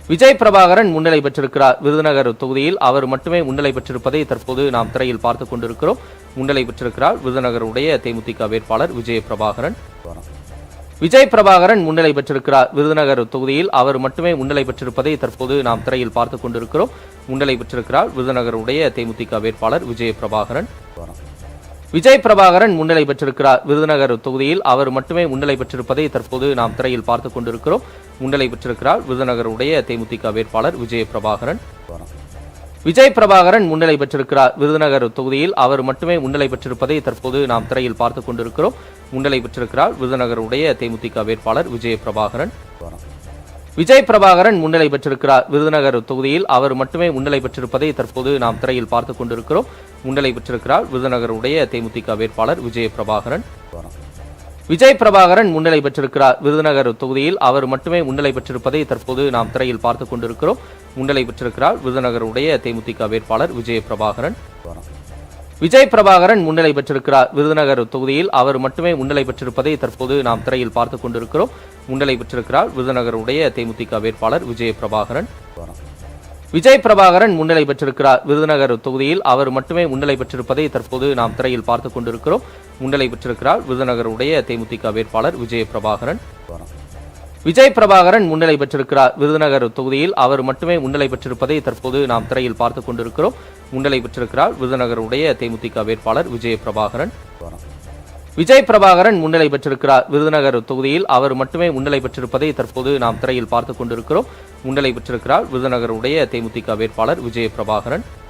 விஜய் பிரபாகரன் முன்னிலை பெற்றிருக்கிறார். விருதுநகர் தொகுதியில் அவர் மட்டுமே முன்னிலை பெற்றிருப்பதை தற்போது நாம் திரையில் பார்த்துக் கொண்டிருக்கிறோம். முன்னிலை பெற்றிருக்கிறார் விருதுநகருடைய தேமுதிக வேட்பாளர் விஜய் பிரபாகரன். விஜய் பிரபாகரன் முன்னிலை பெற்றிருக்கிறார். விருதுநகர் தொகுதியில் அவர் மட்டுமே முன்னிலை பெற்றிருப்பதை தற்போது நாம் திரையில் பார்த்துக் கொண்டிருக்கிறோம். முன்னிலை பெற்றிருக்கிறார் விருதுநகருடைய தேமுதிக வேட்பாளர் விஜய் பிரபாகரன். விஜய் பிரபாகரன் முன்னிலை பெற்றிருக்கிறார். விருதுநகர் தொகுதியில் அவர் மட்டுமே முன்னிலை பெற்றிருப்பதை தற்போது நாம் திரையில் பார்த்துக் கொண்டிருக்கிறோம். முன்னிலை பெற்றிருக்கிறார் விருதுநகருடைய தேமுதிக வேட்பாளர் விஜய் பிரபாகரன். விஜய் பிரபாகரன் முன்னிலை பெற்றிருக்கிறார். விருதுநகர் தொகுதியில் அவர் மட்டுமே முன்னிலை பெற்றிருப்பதை தற்போது நாம் திரையில் பார்த்துக் கொண்டிருக்கிறோம். முன்னிலை பெற்றிருக்கிறார் விருதுநகருடைய தேமுதிக வேட்பாளர் விஜய் பிரபாகரன். விஜய் பிரபாகரன் முன்னிலை பெற்றிருக்கிறார். விருதுநகர் தொகுதியில் அவர் மட்டுமே முன்னிலை பெற்றிருப்பதை தற்போது நாம் திரையில் பார்த்துக் கொண்டிருக்கிறோம். முன்னிலை பெற்றிருக்கிறார் விருதுநகருடைய தேமுதிக வேட்பாளர் விஜய் பிரபாகரன். விஜய் பிரபாகரன் முன்னிலை பெற்றிருக்கிறார். விருதுநகர் தொகுதியில் அவர் மட்டுமே முன்னிலை பெற்றிருப்பதை தற்போது நாம் திரையில் பார்த்துக் கொண்டிருக்கிறோம். முன்னிலை பெற்றிருக்கிறார் விருதுநகருடைய தேமுதிக வேட்பாளர் விஜய் பிரபாகரன். விஜய் பிரபாகரன் முன்னிலை பெற்றிருக்கிறார். விருதுநகர் தொகுதியில் அவர் மட்டுமே முன்னிலை பெற்றிருப்பதை தற்போது நாம் திரையில் பார்த்துக் கொண்டிருக்கிறோம். முன்னிலை பெற்றிருக்கிறார் விருதுநகருடைய தேமுதிக வேட்பாளர் விஜய் பிரபாகரன். விஜய் பிரபாகரன் முன்னிலை பெற்றிருக்கிறார். விருதுநகர் தொகுதியில் அவர் மட்டுமே முன்னிலை பெற்றிருப்பதை தற்போது நாம் திரையில் பார்த்துக் கொண்டிருக்கிறோம். முன்னிலை பெற்றிருக்கிறார் விருதுநகருடைய தேமுதிக வேட்பாளர் விஜய் பிரபாகரன். விஜய் பிரபாகரன் முன்னிலை பெற்றிருக்கிறார். விருதுநகர் தொகுதியில் அவர் மட்டுமே முன்னிலை பெற்றிருப்பதை தற்போது நாம் திரையில் பார்த்துக் கொண்டிருக்கிறோம். முன்னிலை பெற்றிருக்கிறார் விருதுநகருடைய தேமுதிக வேட்பாளர் விஜய் பிரபாகரன். விஜய் பிரபாகரன் முன்னிலை பெற்றிருக்கிறார். விருதுநகர் தொகுதியில் அவர் மட்டுமே முன்னிலை பெற்றிருப்பதை தற்போது நாம் திரையில் பார்த்துக் கொண்டிருக்கிறோம். முன்னிலை பெற்றிருக்கிறார் விருதுநகருடைய தேமுதிக வேட்பாளர் விஜய் பிரபாகரன்.